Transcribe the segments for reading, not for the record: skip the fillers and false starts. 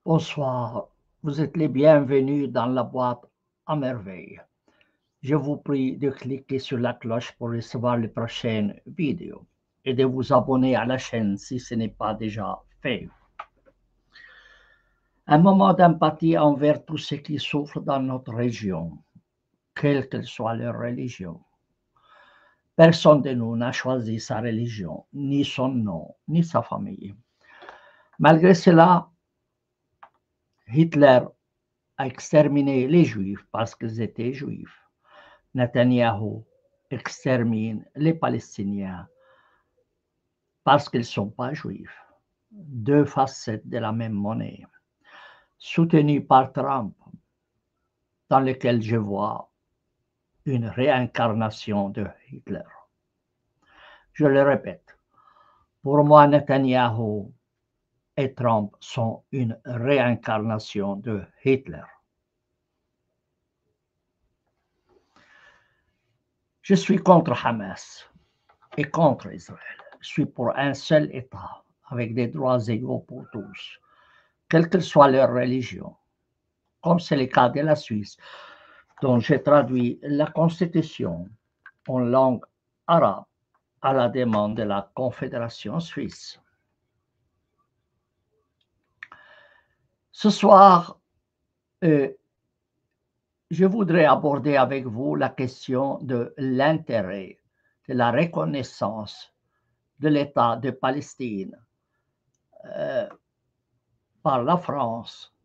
Bonsoir, vous êtes les bienvenus dans la boîte à merveille. Je vous prie de cliquer sur la cloche pour recevoir les prochaines vidéos et de vous abonner à la chaîne si ce n'est pas déjà fait. Un moment d'empathie envers tous ceux qui souffrent dans notre région, quelle que soit leur religion. Personne de nous n'a choisi sa religion, ni son nom, ni sa famille. Malgré cela, Hitler a exterminé les Juifs parce qu'ils étaient Juifs. Netanyahou extermine les Palestiniens parce qu'ils ne sont pas juifs. Deux facettes de la même monnaie. Soutenu par Trump, dans lequel je vois une réincarnation de Hitler. Je le répète, pour moi, Netanyahou et Trump sont une réincarnation de Hitler. Je suis contre Hamas et contre Israël. Je suis pour un seul État, avec des droits égaux pour tous, quelle que soit leur religion, comme c'est le cas de la Suisse, dont j'ai traduit la Constitution en langue arabe à la demande de la Confédération suisse. Ce soir, je voudrais aborder avec vous la question de l'intérêt de la reconnaissance de l'État de Palestine par la France,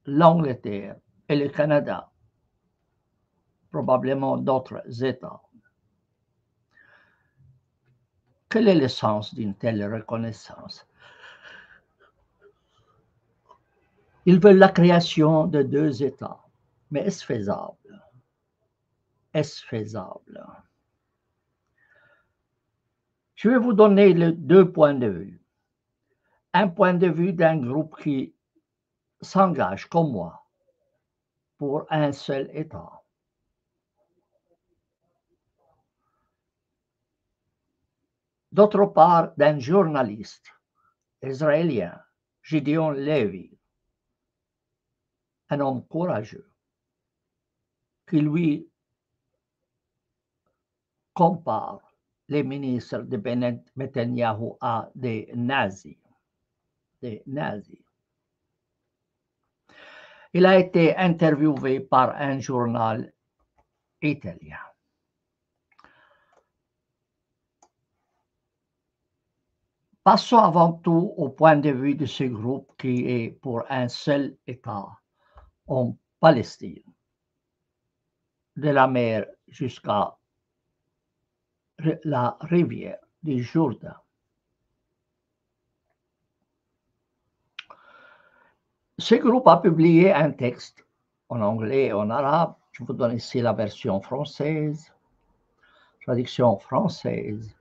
l'Angleterre et le Canada, probablement d'autres États. Quel est le sens d'une telle reconnaissance? Ils veulent la création de deux États. Mais est-ce faisable? Est-ce faisable? Je vais vous donner les deux points de vue. Un point de vue d'un groupe qui s'engage, comme moi, pour un seul État. D'autre part, d'un journaliste israélien, Gideon Levy, un homme courageux, qui lui compare les ministres de Netanyahou à des nazis. Des nazis. Il a été interviewé par un journal italien. Passons avant tout au point de vue de ce groupe qui est pour un seul État en Palestine, de la mer jusqu'à la rivière du Jourdain. Ce groupe a publié un texte en anglais et en arabe. Je vous donne ici la version française, traduction française.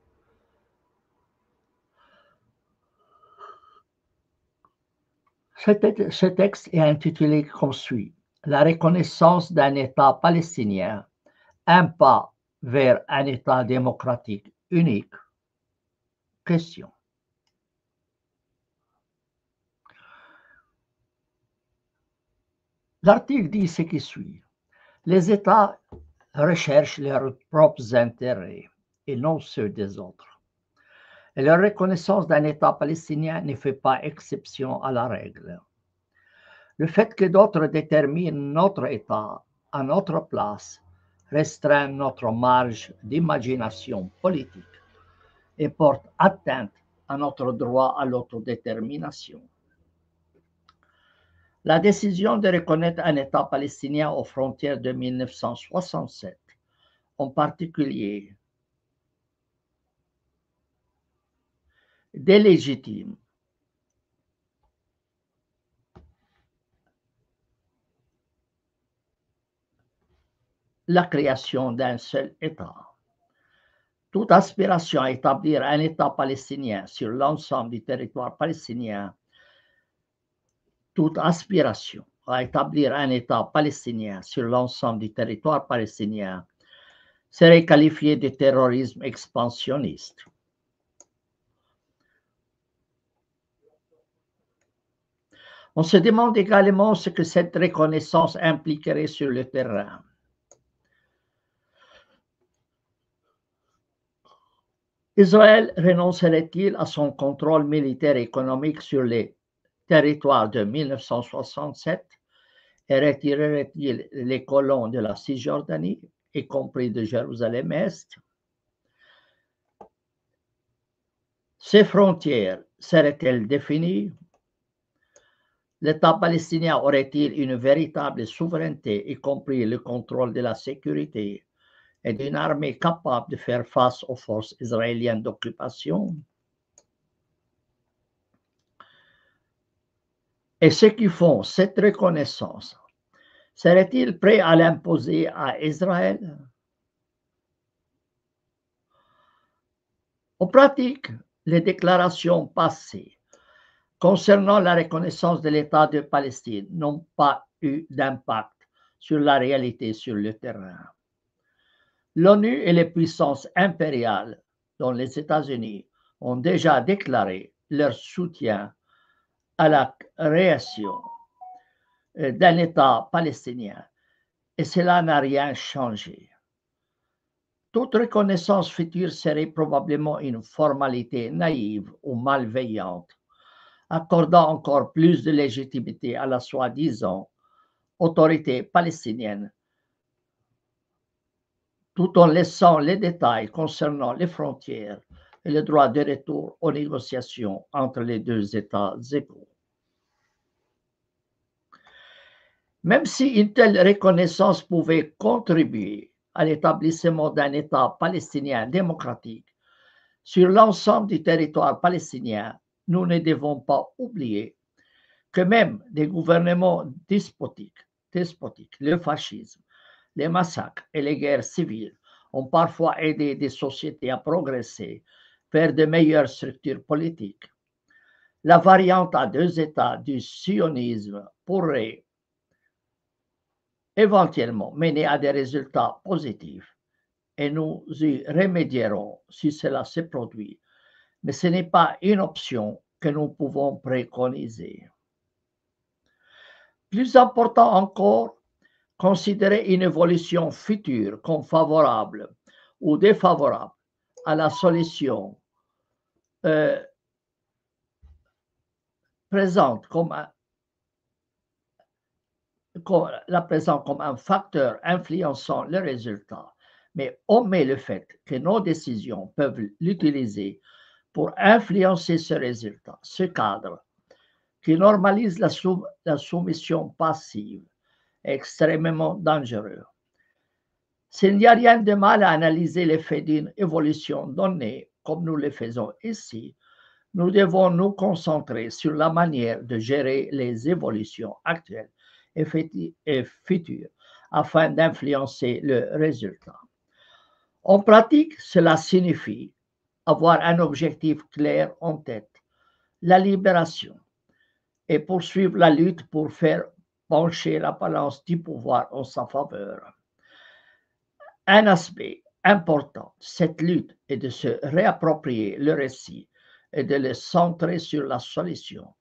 Ce texte est intitulé comme suit: La reconnaissance d'un État palestinien, un pas vers un État démocratique unique. Question. L'article dit ce qui suit. Les États recherchent leurs propres intérêts et non ceux des autres. Et la reconnaissance d'un État palestinien ne fait pas exception à la règle. Le fait que d'autres déterminent notre État à notre place restreint notre marge d'imagination politique et porte atteinte à notre droit à l'autodétermination. La décision de reconnaître un État palestinien aux frontières de 1967, en particulier, délégitime la création d'un seul État. Toute aspiration à établir un État palestinien sur l'ensemble du territoire palestinien, toute aspiration à établir un État palestinien sur l'ensemble du territoire palestinien serait qualifiée de terrorisme expansionniste. On se demande également ce que cette reconnaissance impliquerait sur le terrain. Israël renoncerait-il à son contrôle militaire et économique sur les territoires de 1967 et retirerait-il les colons de la Cisjordanie, y compris de Jérusalem-Est? Ces frontières seraient-elles définies? L'État palestinien aurait-il une véritable souveraineté, y compris le contrôle de la sécurité et d'une armée capable de faire face aux forces israéliennes d'occupation? Et ceux qui font cette reconnaissance, seraient-ils prêts à l'imposer à Israël? En pratique, les déclarations passées concernant la reconnaissance de l'État de Palestine n'ont pas eu d'impact sur la réalité sur le terrain. L'ONU et les puissances impériales, dont les États-Unis, ont déjà déclaré leur soutien à la création d'un État palestinien, et cela n'a rien changé. Toute reconnaissance future serait probablement une formalité naïve ou malveillante, accordant encore plus de légitimité à la soi-disant autorité palestinienne, tout en laissant les détails concernant les frontières et le droit de retour aux négociations entre les deux États égaux. Même si une telle reconnaissance pouvait contribuer à l'établissement d'un État palestinien démocratique sur l'ensemble du territoire palestinien, nous ne devons pas oublier que même des gouvernements despotiques, le fascisme, les massacres et les guerres civiles ont parfois aidé des sociétés à progresser vers de meilleures structures politiques. La variante à deux États du sionisme pourrait éventuellement mener à des résultats positifs et nous y remédierons si cela se produit, mais ce n'est pas une option que nous pouvons préconiser. Plus important encore, considérer une évolution future comme favorable ou défavorable à la solution présente comme un facteur influençant le résultat, mais omet le fait que nos décisions peuvent l'utiliser pour influencer ce résultat. Ce cadre qui normalise la soumission passive est extrêmement dangereux. S'il n'y a rien de mal à analyser l'effet d'une évolution donnée, comme nous le faisons ici, nous devons nous concentrer sur la manière de gérer les évolutions actuelles et futures afin d'influencer le résultat. En pratique, cela signifie avoir un objectif clair en tête, la libération, et poursuivre la lutte pour faire pencher la balance du pouvoir en sa faveur. Un aspect important de cette lutte est de se réapproprier le récit et de le centrer sur la solution,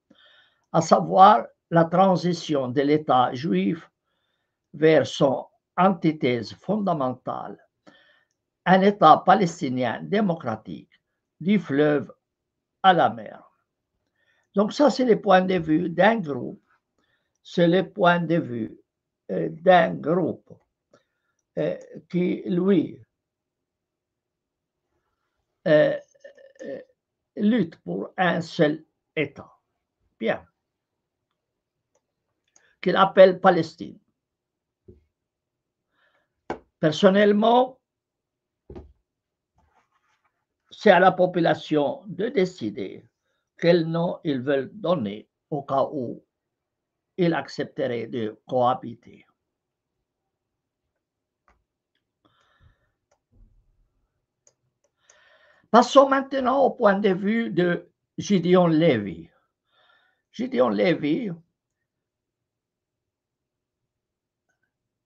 à savoir la transition de l'État juif vers son antithèse fondamentale, un État palestinien démocratique du fleuve à la mer. Donc ça, c'est le point de vue d'un groupe, c'est le point de vue d'un groupe qui, lui, lutte pour un seul État. Bien. Qu'il appelle Palestine. Personnellement, c'est à la population de décider quel nom ils veulent donner au cas où ils accepteraient de cohabiter. Passons maintenant au point de vue de Gideon Levy. Gideon Levy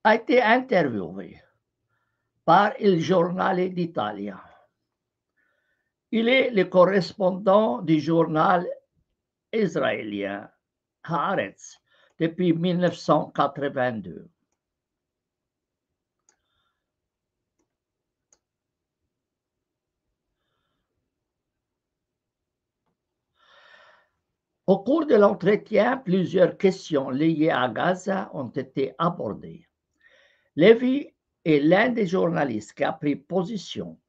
a été interviewé par Il Giornale d'Italia. Il est le correspondant du journal israélien Haaretz depuis 1982. Au cours de l'entretien, plusieurs questions liées à Gaza ont été abordées. Levy est l'un des journalistes qui a pris position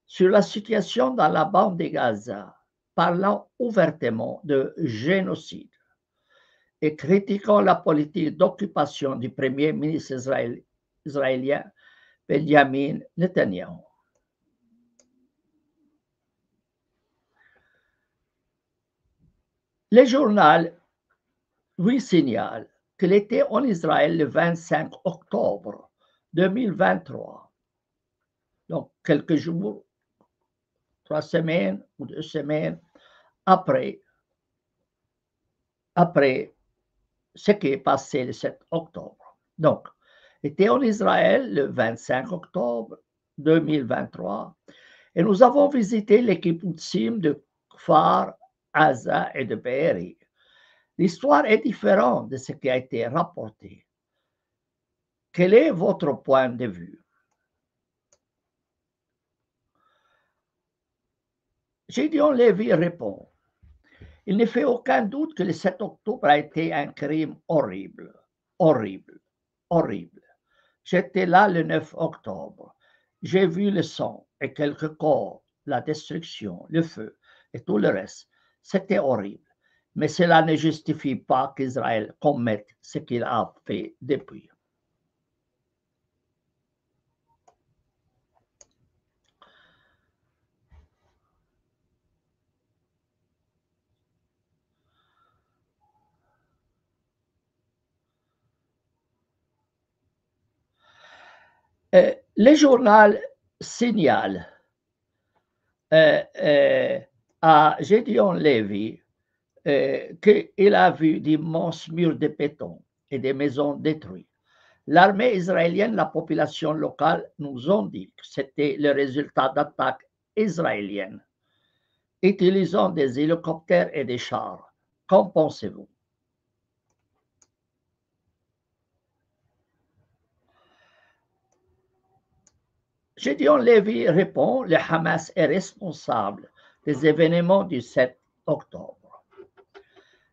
sur la situation dans la bande de Gaza, parlant ouvertement de génocide et critiquant la politique d'occupation du premier ministre israélien Benjamin Netanyahu. Le journal lui signale qu'il était en Israël le 25 octobre 2023, donc quelques jours, 3 semaines ou 2 semaines après ce qui est passé le 7 octobre. Donc, était en Israël le 25 octobre 2023 et nous avons visité les kibbutzim de Kfar, Aza et de Be'eri. L'histoire est différente de ce qui a été rapporté. Quel est votre point de vue? Gideon Levy répond: il ne fait aucun doute que le 7 octobre a été un crime horrible, horrible, horrible. J'étais là le 9 octobre. J'ai vu le sang et quelques corps, la destruction, le feu et tout le reste. C'était horrible. Mais cela ne justifie pas qu'Israël commette ce qu'il a fait depuis. Le journal signale à Gideon Levy qu'il a vu d'immenses murs de béton et des maisons détruites. L'armée israélienne, la population locale nous ont dit que c'était le résultat d'attaques israéliennes utilisant des hélicoptères et des chars. Qu'en pensez-vous? Gideon Levy répond: le Hamas est responsable des événements du 7 octobre.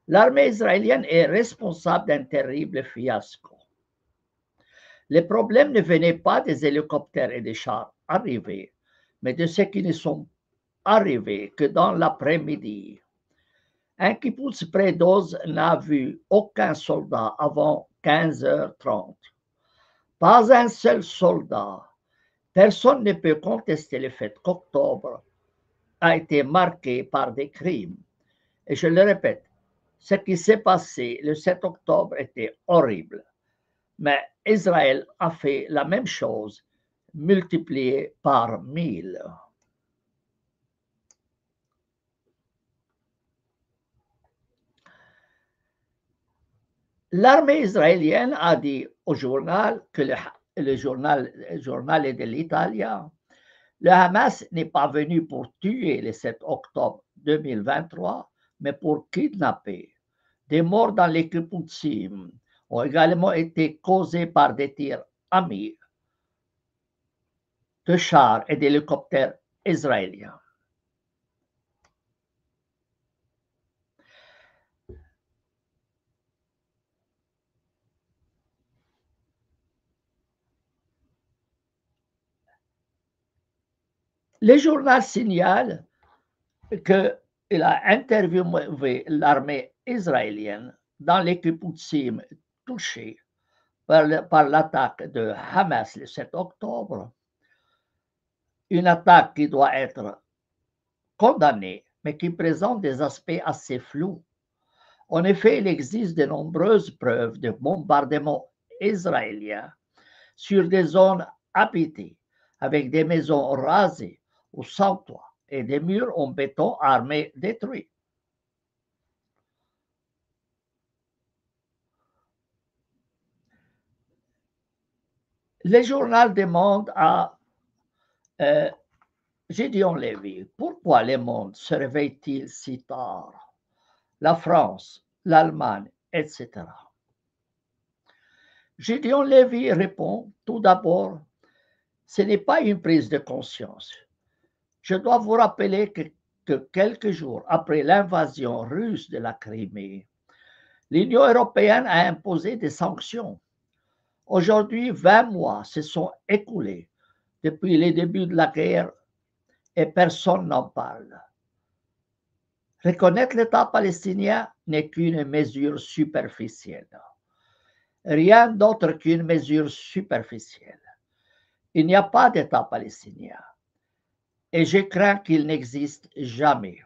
L'armée israélienne est responsable d'un terrible fiasco. Les problèmes ne venaient pas des hélicoptères et des chars arrivés, mais de ceux qui ne sont arrivés que dans l'après-midi. Un kibbutz près d'Oz n'a vu aucun soldat avant 15h30. Pas un seul soldat. Personne ne peut contester le fait qu'octobre a été marqué par des crimes. Et je le répète, ce qui s'est passé le 7 octobre était horrible. Mais Israël a fait la même chose, multiplié par 1000. L'armée israélienne a dit au journal que le journal est de l'Italia. Le Hamas n'est pas venu pour tuer le 7 octobre 2023, mais pour kidnapper. Des morts dans les kibbutzim ont également été causés par des tirs amis de chars et d'hélicoptères israéliens. Le journal signale qu'il a interviewé l'armée israélienne dans les kibbutzim touchés par l'attaque de Hamas le 7 octobre, une attaque qui doit être condamnée, mais qui présente des aspects assez flous. En effet, il existe de nombreuses preuves de bombardements israéliens sur des zones habitées, avec des maisons rasées ou sans toit et des murs en béton armés détruits. Le journal demande à Gideon Levy pourquoi le monde se réveille-t-il si tard? La France, l'Allemagne, etc. Gédéon Lévy répond tout d'abord, ce n'est pas une prise de conscience. Je dois vous rappeler que quelques jours après l'invasion russe de la Crimée, l'Union européenne a imposé des sanctions. Aujourd'hui, 20 mois se sont écoulés depuis le début de la guerre et personne n'en parle. Reconnaître l'État palestinien n'est qu'une mesure superficielle. Rien d'autre qu'une mesure superficielle. Il n'y a pas d'État palestinien. Et je crains qu'il n'existe jamais,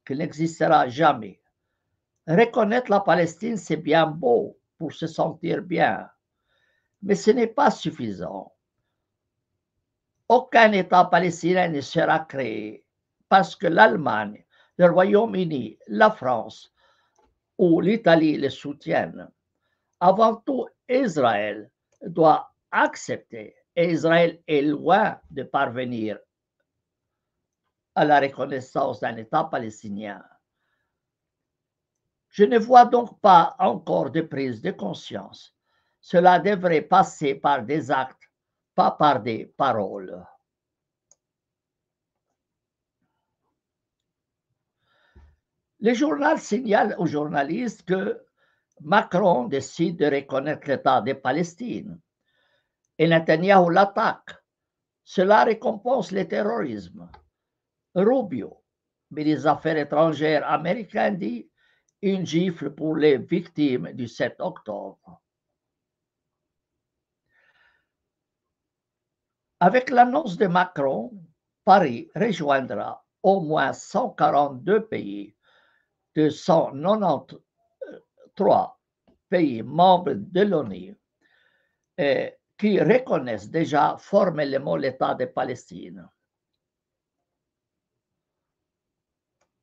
qu'il n'existera jamais. Reconnaître la Palestine, c'est bien beau pour se sentir bien, mais ce n'est pas suffisant. Aucun État palestinien ne sera créé parce que l'Allemagne, le Royaume-Uni, la France ou l'Italie le soutiennent. Avant tout, Israël doit accepter, et Israël est loin de parvenir à la reconnaissance d'un État palestinien. Je ne vois donc pas encore de prise de conscience. Cela devrait passer par des actes, pas par des paroles. Le journal signale aux journalistes que Macron décide de reconnaître l'État de Palestine et Netanyahou l'attaque. Cela récompense le terrorisme. Rubio, ministre des Affaires étrangères américain, dit une gifle pour les victimes du 7 octobre. Avec l'annonce de Macron, Paris rejoindra au moins 142 pays de 193 pays membres de l'ONU qui reconnaissent déjà formellement l'État de Palestine.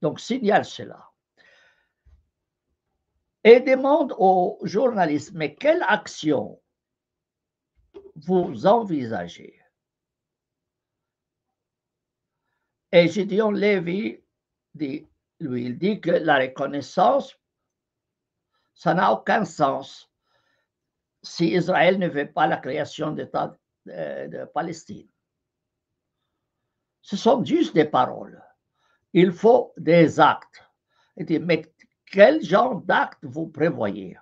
Donc, signale cela. Et demande aux journalistes, mais quelle action vous envisagez? Et Gédéon Lévy dit, lui, il dit que la reconnaissance, ça n'a aucun sens si Israël ne veut pas la création d'État de Palestine. Ce sont juste des paroles. Il faut des actes. Il dit, mais quel genre d'actes vous prévoyez?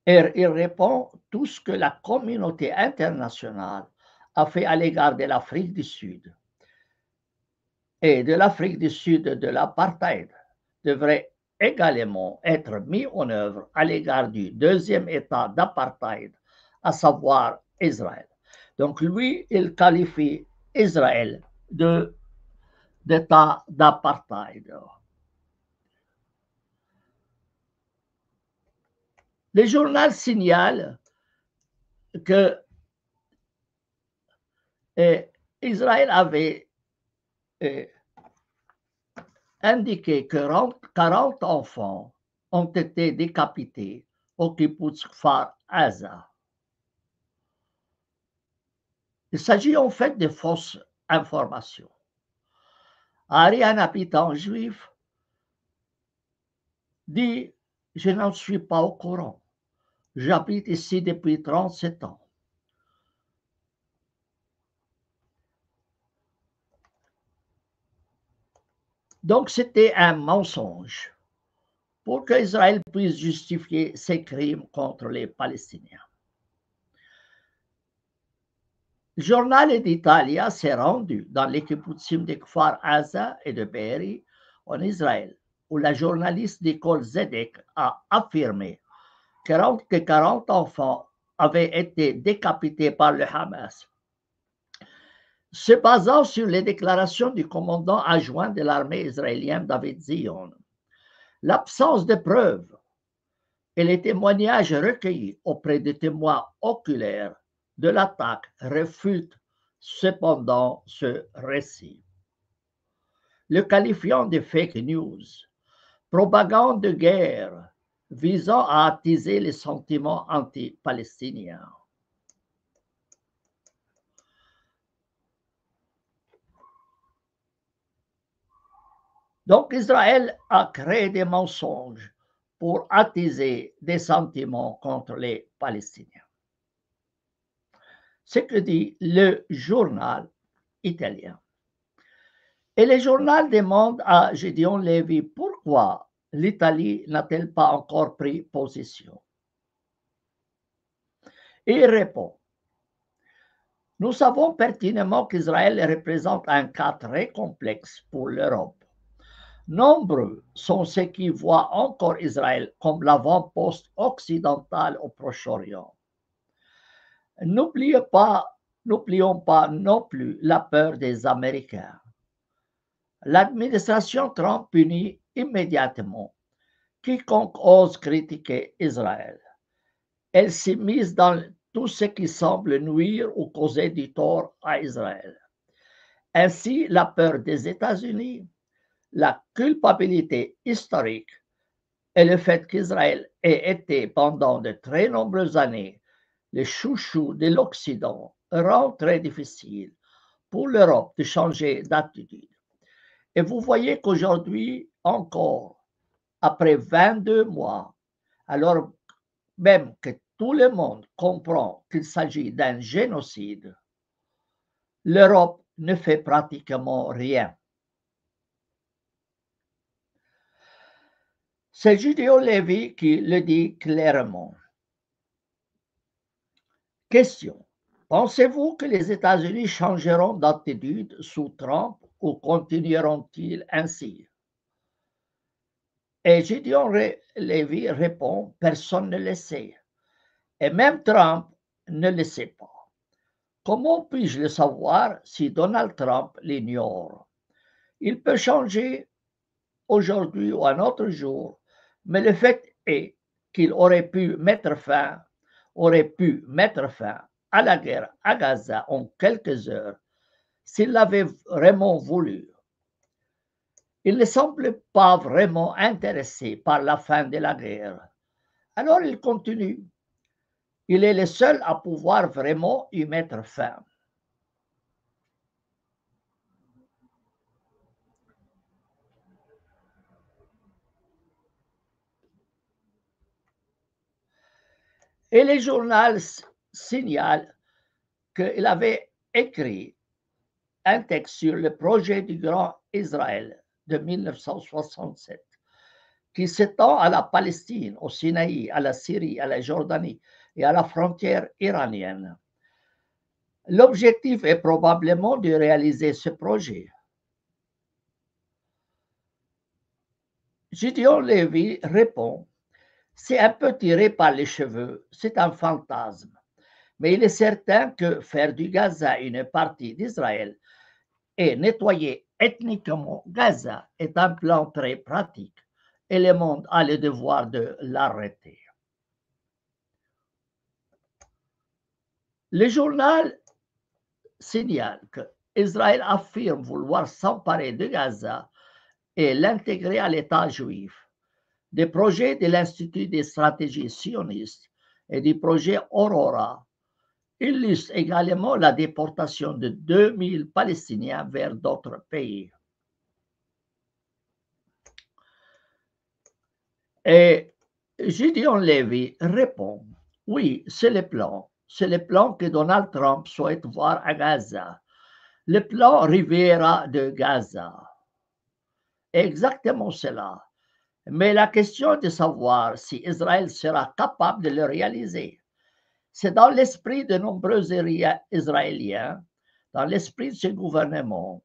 Et il répond tout ce que la communauté internationale a fait à l'égard de l'Afrique du Sud. Et de l'Afrique du Sud de l'apartheid devrait également être mis en œuvre à l'égard du deuxième État d'apartheid, à savoir Israël. Donc lui, il qualifie Israël d'État d'apartheid. Le journal signale que Israël avait indiqué que 40 enfants ont été décapités au kibbutz Kfar Aza. Il s'agit en fait de fausses informations. Ari, un habitant juif, dit « Je n'en suis pas au courant. J'habite ici depuis 37 ans. » Donc c'était un mensonge pour qu'Israël puisse justifier ses crimes contre les Palestiniens. Le journal d'Italia s'est rendu dans les kibbutzim de Kfar Aza et de Be'eri en Israël, où la journaliste Nicole Zedek a affirmé que 40 enfants avaient été décapités par le Hamas. Se basant sur les déclarations du commandant adjoint de l'armée israélienne David Zion, l'absence de preuves et les témoignages recueillis auprès de témoins oculaires de l'attaque réfutent cependant ce récit. Le qualifiant de fake news, propagande de guerre visant à attiser les sentiments anti-palestiniens. Donc Israël a créé des mensonges pour attiser des sentiments contre les Palestiniens. Ce que dit le journal italien. Et le journal demande à Gédéon Lévy pourquoi l'Italie n'a-t-elle pas encore pris position. Et il répond, nous savons pertinemment qu'Israël représente un cas très complexe pour l'Europe. Nombreux sont ceux qui voient encore Israël comme l'avant-poste occidental au Proche-Orient. N'oublions pas non plus la peur des Américains. L'administration Trump punit immédiatement quiconque ose critiquer Israël. Elle s'immisce dans tout ce qui semble nuire ou causer du tort à Israël. Ainsi, la peur des États-Unis, la culpabilité historique et le fait qu'Israël ait été pendant de très nombreuses années le chouchou de l'Occident rend très difficile pour l'Europe de changer d'attitude. Et vous voyez qu'aujourd'hui encore, après 22 mois, alors même que tout le monde comprend qu'il s'agit d'un génocide, l'Europe ne fait pratiquement rien. C'est Gédéon Lévy qui le dit clairement. Question. Pensez-vous que les États-Unis changeront d'attitude sous Trump ou continueront-ils ainsi? Et Gédéon Lévy répond, personne ne le sait. Et même Trump ne le sait pas. Comment puis-je le savoir si Donald Trump l'ignore? Il peut changer aujourd'hui ou un autre jour, mais le fait est qu'il aurait pu mettre fin à la guerre à Gaza en quelques heures s'il l'avait vraiment voulu. Il ne semble pas vraiment intéressé par la fin de la guerre. Alors il continue. Il est le seul à pouvoir vraiment y mettre fin. Et le journal signale qu'il avait écrit un texte sur le projet du Grand Israël de 1967 qui s'étend à la Palestine, au Sinaï, à la Syrie, à la Jordanie et à la frontière iranienne. L'objectif est probablement de réaliser ce projet. Gédéon Lévy répond, c'est un peu tiré par les cheveux, c'est un fantasme. Mais il est certain que faire du Gaza une partie d'Israël et nettoyer ethniquement Gaza est un plan très pratique et le monde a le devoir de l'arrêter. Le journal signale qu'Israël affirme vouloir s'emparer de Gaza et l'intégrer à l'État juif. Des projets de l'Institut des stratégies sionistes et du projet Aurora illustre également la déportation de 2000 Palestiniens vers d'autres pays. Et Gédéon Lévy répond, oui, c'est le plan que Donald Trump souhaite voir à Gaza, le plan Riviera de Gaza. Exactement cela. Mais la question est de savoir si Israël sera capable de le réaliser. C'est dans l'esprit de nombreux Israéliens, dans l'esprit de ce gouvernement.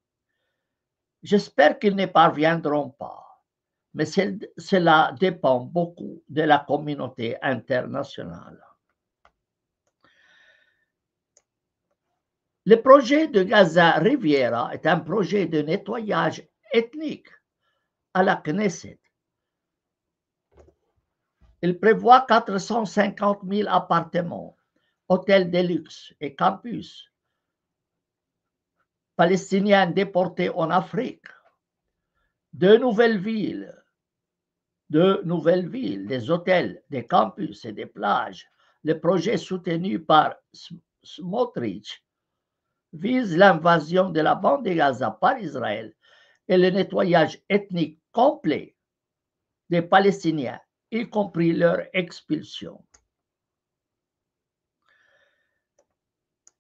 J'espère qu'ils ne parviendront pas, mais cela dépend beaucoup de la communauté internationale. Le projet de Gaza Riviera est un projet de nettoyage ethnique à la Knesset. Il prévoit 450 000 appartements, hôtels de luxe et campus palestiniens déportés en Afrique, deux nouvelles villes, des hôtels, des campus et des plages. Le projet soutenu par Smotrich vise l'invasion de la bande de Gaza par Israël et le nettoyage ethnique complet des Palestiniens, y compris leur expulsion.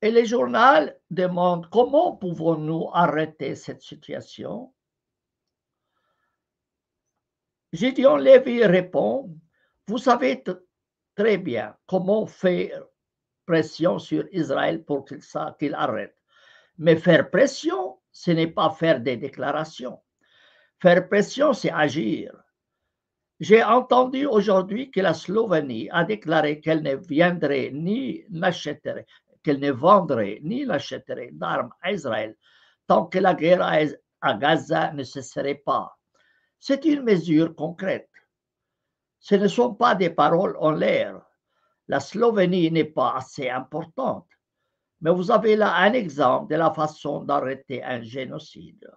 Et les journaux demandent comment pouvons-nous arrêter cette situation? Gideon Levy répond, vous savez très bien comment faire pression sur Israël pour qu'il arrête. Mais faire pression, ce n'est pas faire des déclarations. Faire pression, c'est agir. J'ai entendu aujourd'hui que la Slovénie a déclaré qu'elle ne viendrait ni n'achèterait, qu'elle ne vendrait ni n'achèterait d'armes à Israël tant que la guerre à Gaza ne cesserait pas. C'est une mesure concrète. Ce ne sont pas des paroles en l'air. La Slovénie n'est pas assez importante. Mais vous avez là un exemple de la façon d'arrêter un génocide.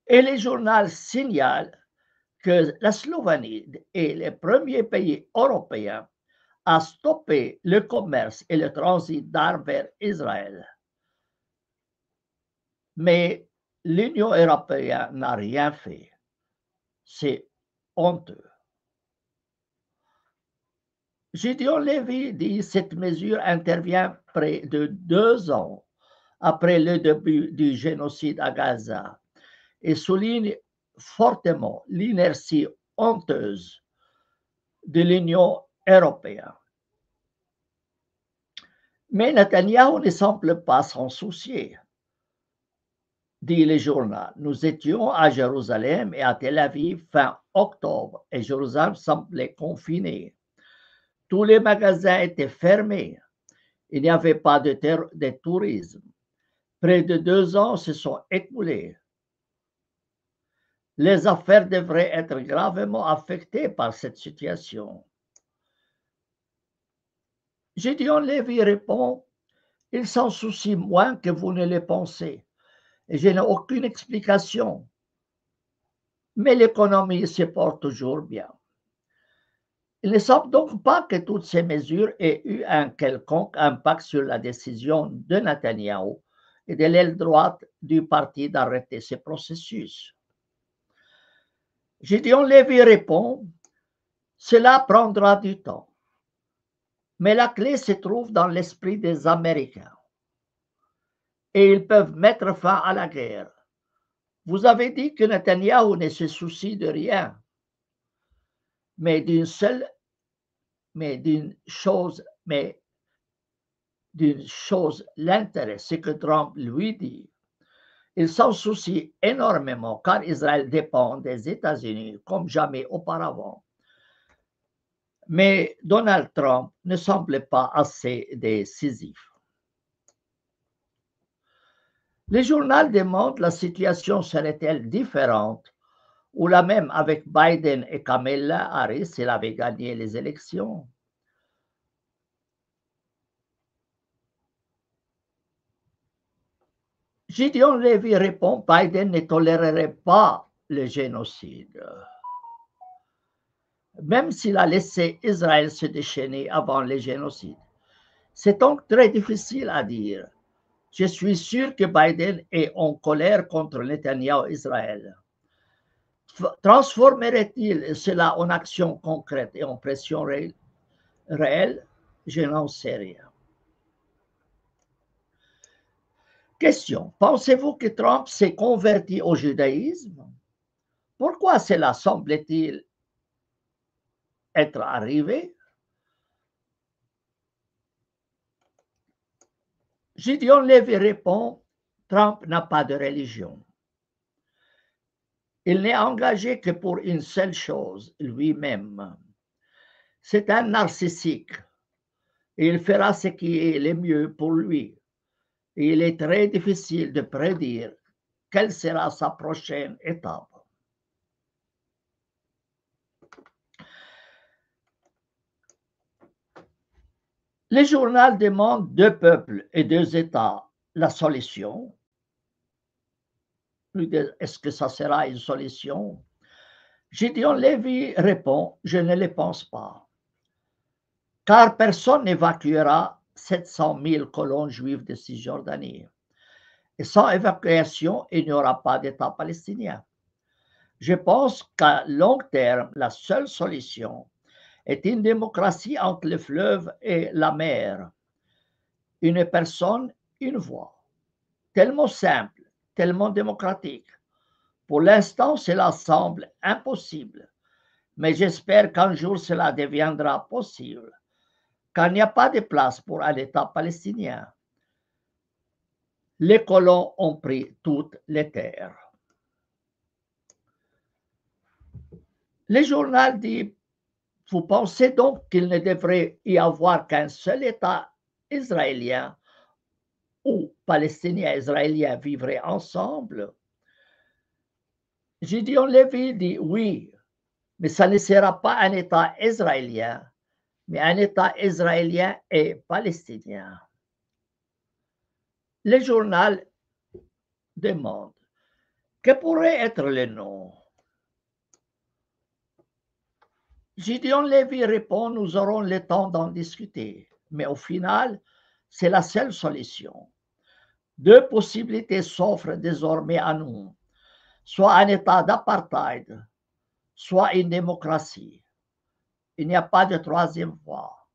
Et les journaux signalent que la Slovénie est le premier pays européen à stopper le commerce et le transit d'armes vers Israël. Mais l'Union européenne n'a rien fait. C'est honteux. Gideon Levy dit que cette mesure intervient près de 2 ans après le début du génocide à Gaza et souligne fortement l'inertie honteuse de l'Union européenne. Mais Netanyahou ne semble pas s'en soucier, dit le journal. Nous étions à Jérusalem et à Tel Aviv fin octobre et Jérusalem semblait confinée. Tous les magasins étaient fermés. Il n'y avait pas de tourisme. Près de 2 ans se sont écoulés. Les affaires devraient être gravement affectées par cette situation. Gideon Levy répond, il s'en soucie moins que vous ne le pensez, et je n'ai aucune explication. Mais l'économie se porte toujours bien. Il ne semble donc pas que toutes ces mesures aient eu un quelconque impact sur la décision de Netanyahou et de l'aile droite du parti d'arrêter ce processus. Gideon Levy répond, cela prendra du temps. Mais la clé se trouve dans l'esprit des Américains. Et ils peuvent mettre fin à la guerre. Vous avez dit que Netanyahou ne se soucie de rien, mais d'une chose l'intéresse, ce que Trump lui dit. Il s'en soucie énormément car Israël dépend des États-Unis comme jamais auparavant. Mais Donald Trump ne semble pas assez décisif. Le journal demande la situation serait-elle différente ou la même avec Biden et Kamala Harris s'il avait gagné les élections. Gideon Levy répond, Biden ne tolérerait pas le génocide, même s'il a laissé Israël se déchaîner avant le génocide. C'est donc très difficile à dire. Je suis sûr que Biden est en colère contre Netanyahou et Israël. Transformerait-il cela en action concrète et en pression réelle? Je n'en sais rien. Question. Pensez-vous que Trump s'est converti au judaïsme? Pourquoi cela semble-t-il être arrivé? Gideon Levy répond, Trump n'a pas de religion. Il n'est engagé que pour une seule chose, lui-même. C'est un narcissique et il fera ce qui est le mieux pour lui. Et il est très difficile de prédire quelle sera sa prochaine étape. Le journal demande 2 peuples et 2 États la solution. Est-ce que ça sera une solution? Gideon Lévy répond, je ne le pense pas, car personne n'évacuera 700 000 colons juifs de Cisjordanie. Et sans évacuation, il n'y aura pas d'État palestinien. Je pense qu'à long terme, la seule solution est une démocratie entre le fleuve et la mer. Une personne, une voix. Tellement simple, tellement démocratique. Pour l'instant, cela semble impossible, mais j'espère qu'un jour cela deviendra possible, car il n'y a pas de place pour un État palestinien. Les colons ont pris toutes les terres. Le journal dit, vous pensez donc qu'il ne devrait y avoir qu'un seul État israélien où Palestiniens et Israéliens vivraient ensemble? Gideon Lévy dit oui, mais ça ne sera pas un État israélien, mais un État israélien et palestinien. Le journal demande que pourrait être le nom. Gideon Lévy répond, nous aurons le temps d'en discuter, mais au final, c'est la seule solution. Deux possibilités s'offrent désormais à nous, soit un État d'apartheid, soit une démocratie. Il n'y a pas de troisième voie.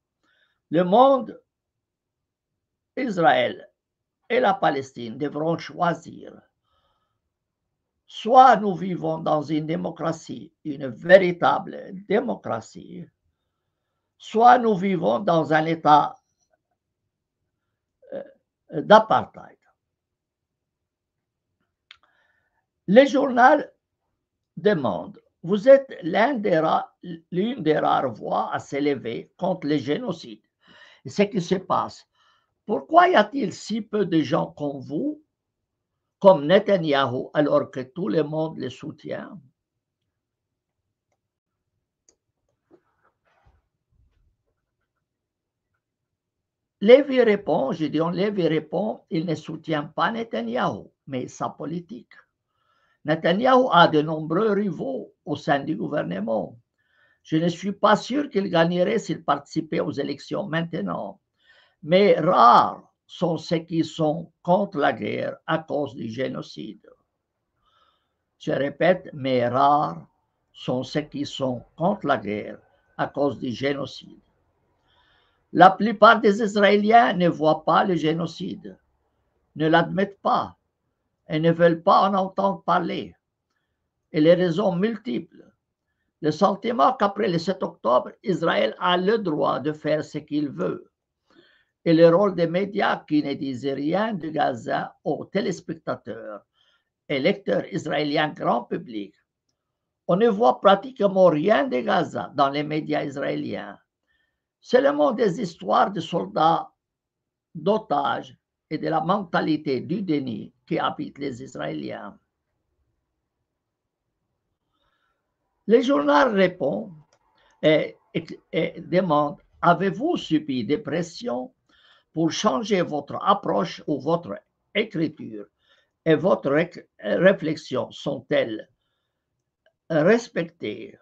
Le monde, Israël et la Palestine devront choisir. Soit nous vivons dans une démocratie, une véritable démocratie, soit nous vivons dans un État d'apartheid. Le journal demande, vous êtes l'une des rares voix à s'élever contre le génocide. Et ce qui se passe, pourquoi y a-t-il si peu de gens comme vous, comme Netanyahou, alors que tout le monde le soutient? Lévy répond, Gideon Lévy répond, il ne soutient pas Netanyahou, mais sa politique. Netanyahou a de nombreux rivaux au sein du gouvernement. Je ne suis pas sûr qu'il gagnerait s'il participait aux élections maintenant, mais rares sont ceux qui sont contre la guerre à cause du génocide. Je répète, mais rares sont ceux qui sont contre la guerre à cause du génocide. La plupart des Israéliens ne voient pas le génocide, ne l'admettent pas et ne veulent pas en entendre parler. Et les raisons multiples. Le sentiment qu'après le 7 octobre, Israël a le droit de faire ce qu'il veut. Et le rôle des médias qui ne disent rien de Gaza aux téléspectateurs et lecteurs israéliens grand public. On ne voit pratiquement rien de Gaza dans les médias israéliens. Seulement des histoires de soldats, d'otages et de la mentalité du déni qui habite les Israéliens. Le journal répond et demande, avez-vous subi des pressions pour changer votre approche ou votre écriture et votre réflexion sont-elles respectées?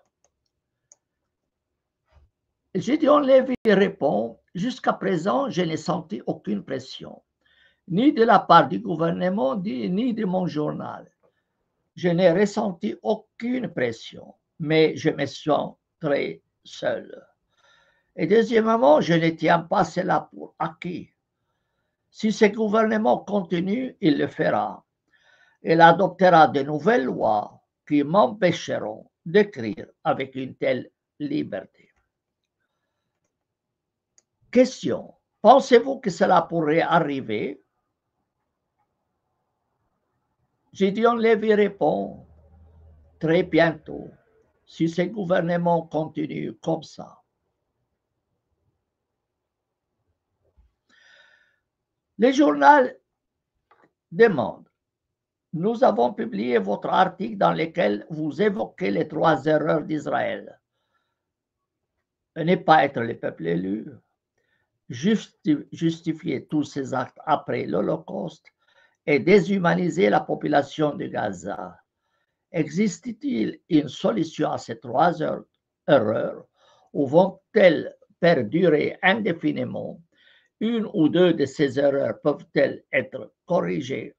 Gideon Lévy répond, jusqu'à présent, je n'ai senti aucune pression, ni de la part du gouvernement, ni de mon journal. Je n'ai ressenti aucune pression, mais je me sens très seul. Et deuxièmement, je ne tiens pas cela pour acquis. Si ce gouvernement continue, il le fera. Il adoptera de nouvelles lois qui m'empêcheront d'écrire avec une telle liberté. Question. Pensez-vous que cela pourrait arriver? Gideon Lévy répond, très bientôt, si ce gouvernement continue comme ça. Le journal demande, nous avons publié votre article dans lequel vous évoquez les 3 erreurs d'Israël. Ne pas être le peuple élu, justifier tous ces actes après l'Holocauste et déshumaniser la population de Gaza Existe-t-il une solution à ces trois erreurs ou vont-elles perdurer indéfiniment? Une ou deux de ces erreurs peuvent-elles être corrigées?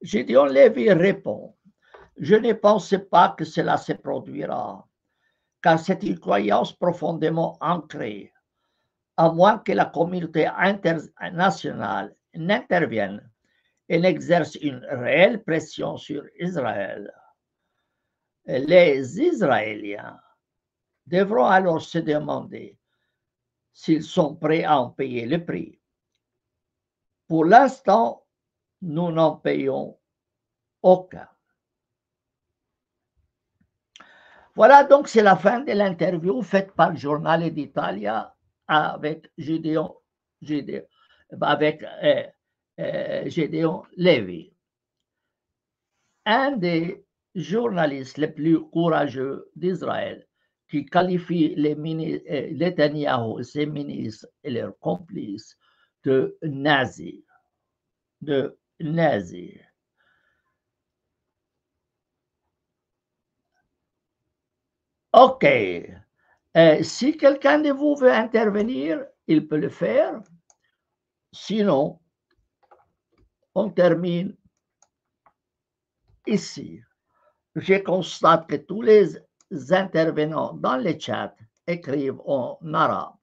Gédéon Lévy répond: je ne pense pas que cela se produira, car c'est une croyance profondément ancrée, à moins que la communauté internationale n'intervienne et n'exerce une réelle pression sur Israël. Les Israéliens devront alors se demander s'ils sont prêts à en payer le prix. Pour l'instant, nous n'en payons aucun. Voilà, donc c'est la fin de l'interview faite par le Giornale d'Italia avec Gédéon Lévy, un des journalistes les plus courageux d'Israël, qui qualifie les Netanyahou, ses ministres et leurs complices de nazis. OK. Si quelqu'un de vous veut intervenir, il peut le faire. Sinon, on termine ici. Je constate que tous les intervenants dans le chat écrivent en arabe.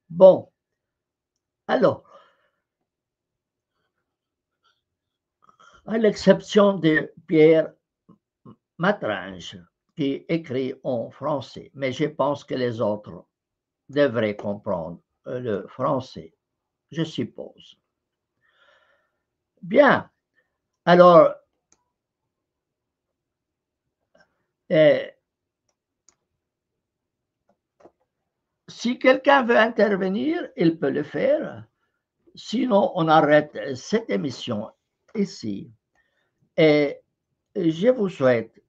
Bon, alors, à l'exception de Pierre Matrange, qui écrit en français, mais je pense que les autres devraient comprendre le français, je suppose. Bien, alors, si quelqu'un veut intervenir, il peut le faire. Sinon, on arrête cette émission ici. Et je vous souhaite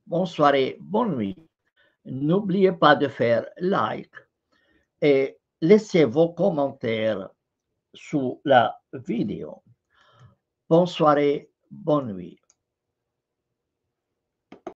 bonne soirée, bonne nuit. N'oubliez pas de faire like et laissez vos commentaires sous la vidéo. Bonne soirée, bonne nuit.